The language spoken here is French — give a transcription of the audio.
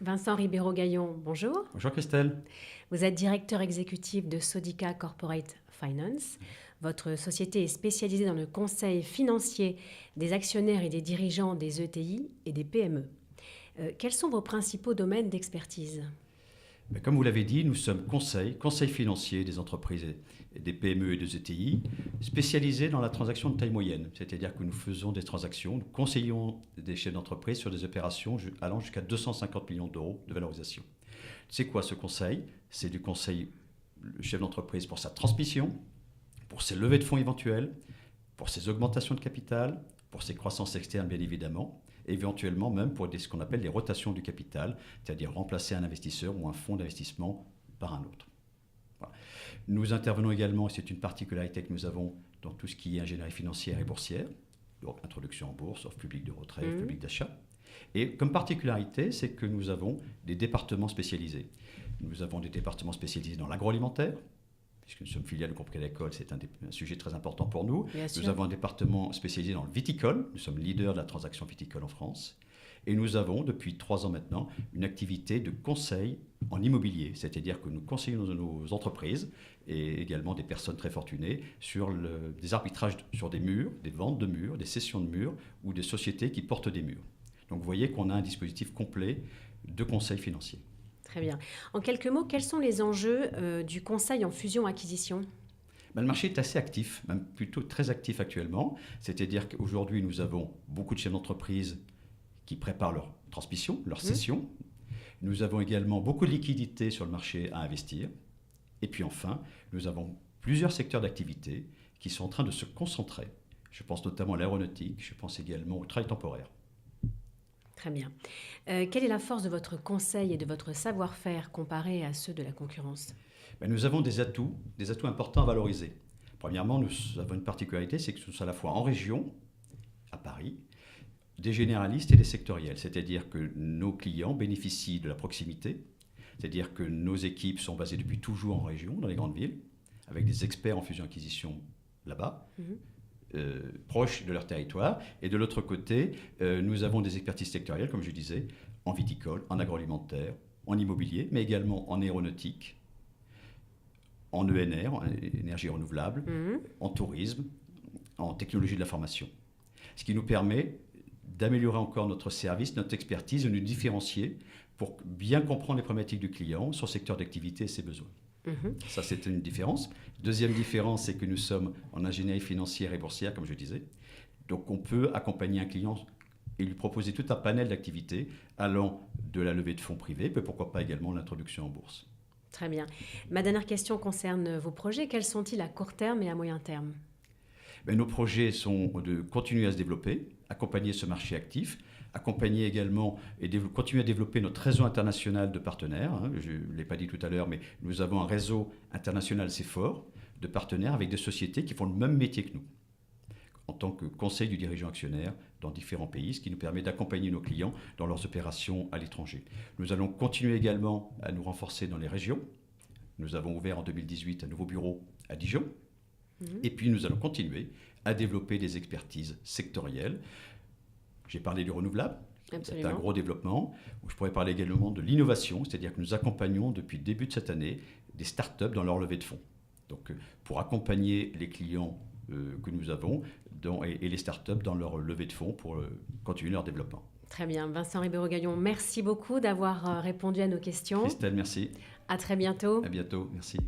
Vincent Ribeiro-Gaillon, bonjour. Bonjour Christelle. Vous êtes directeur exécutif de Sodica Corporate Finance. Votre société est spécialisée dans le conseil financier des actionnaires et des dirigeants des ETI et des PME. Quels sont vos principaux domaines d'expertise ? Comme vous l'avez dit, nous sommes conseil financier des entreprises et des PME et des ETI, spécialisés dans la transaction de taille moyenne. C'est-à-dire que nous faisons des transactions, nous conseillons des chefs d'entreprise sur des opérations allant jusqu'à 250 millions d'euros de valorisation. C'est quoi ce conseil ? C'est du conseil, le chef d'entreprise, pour sa transmission, pour ses levées de fonds éventuelles, pour ses augmentations de capital, pour ses croissances externes bien évidemment, éventuellement même pour ce qu'on appelle les rotations du capital, c'est-à-dire remplacer un investisseur ou un fonds d'investissement par un autre. Voilà. Nous intervenons également, et c'est une particularité que nous avons dans tout ce qui est ingénierie financière et boursière, donc introduction en bourse, offre publique de retrait, offre publique d'achat. Et comme particularité, c'est que nous avons des départements spécialisés. Nous avons des départements spécialisés dans l'agroalimentaire, puisque nous sommes filiales du groupe Crédit Agricole, c'est un sujet très important pour nous. Nous avons un département spécialisé dans le viticole, nous sommes leaders de la transaction viticole en France. Et nous avons, depuis 3 ans maintenant, une activité de conseil en immobilier, c'est-à-dire que nous conseillons nos entreprises et également des personnes très fortunées sur des arbitrages sur des murs, des ventes de murs, des cessions de murs ou des sociétés qui portent des murs. Donc vous voyez qu'on a un dispositif complet de conseil financier. Très bien. En quelques mots, quels sont les enjeux du conseil en fusion-acquisition ? Le marché est assez actif, même plutôt très actif actuellement. C'est-à-dire qu'aujourd'hui, nous avons beaucoup de chefs d'entreprise qui préparent leur transmission, leur cession. Nous avons également beaucoup de liquidités sur le marché à investir. Et puis enfin, nous avons plusieurs secteurs d'activité qui sont en train de se concentrer. Je pense notamment à l'aéronautique, je pense également au travail temporaire. Très bien. Quelle est la force de votre conseil et de votre savoir-faire comparé à ceux de la concurrence ? Nous avons des atouts importants à valoriser. Premièrement, nous avons une particularité, c'est que nous sommes à la fois en région, à Paris, des généralistes et des sectoriels. C'est-à-dire que nos clients bénéficient de la proximité, c'est-à-dire que nos équipes sont basées depuis toujours en région, dans les grandes villes, avec des experts en fusion-acquisition là-bas. Proches de leur territoire. Et de l'autre côté, nous avons des expertises sectorielles, comme je disais, en viticole, en agroalimentaire, en immobilier, mais également en aéronautique, en ENR, en énergie renouvelable, en tourisme, en technologie de l'information. Ce qui nous permet d'améliorer encore notre service, notre expertise, de nous différencier pour bien comprendre les problématiques du client, son secteur d'activité et ses besoins. Ça, c'est une différence. Deuxième différence, c'est que nous sommes en ingénierie financière et boursière, comme je disais. Donc, on peut accompagner un client et lui proposer tout un panel d'activités allant de la levée de fonds privés, mais pourquoi pas également l'introduction en bourse. Très bien. Ma dernière question concerne vos projets. Quels sont-ils à court terme et à moyen terme ? Nos projets sont de continuer à se développer, accompagner ce marché actif, accompagner également et continuer à développer notre réseau international de partenaires. Je ne l'ai pas dit tout à l'heure, mais nous avons un réseau international assez fort de partenaires avec des sociétés qui font le même métier que nous, en tant que conseil du dirigeant actionnaire dans différents pays, ce qui nous permet d'accompagner nos clients dans leurs opérations à l'étranger. Nous allons continuer également à nous renforcer dans les régions. Nous avons ouvert en 2018 un nouveau bureau à Dijon. Et puis nous allons continuer à développer des expertises sectorielles. J'ai parlé du renouvelable, c'est un gros développement. Je pourrais parler également de l'innovation, c'est-à-dire que nous accompagnons depuis le début de cette année des startups dans leur levée de fonds. Donc pour accompagner les clients que nous avons et les startups dans leur levée de fonds pour continuer leur développement. Très bien. Vincent Ribeiro-Gaillon, merci beaucoup d'avoir répondu à nos questions. Christelle, merci. À très bientôt. À bientôt, merci.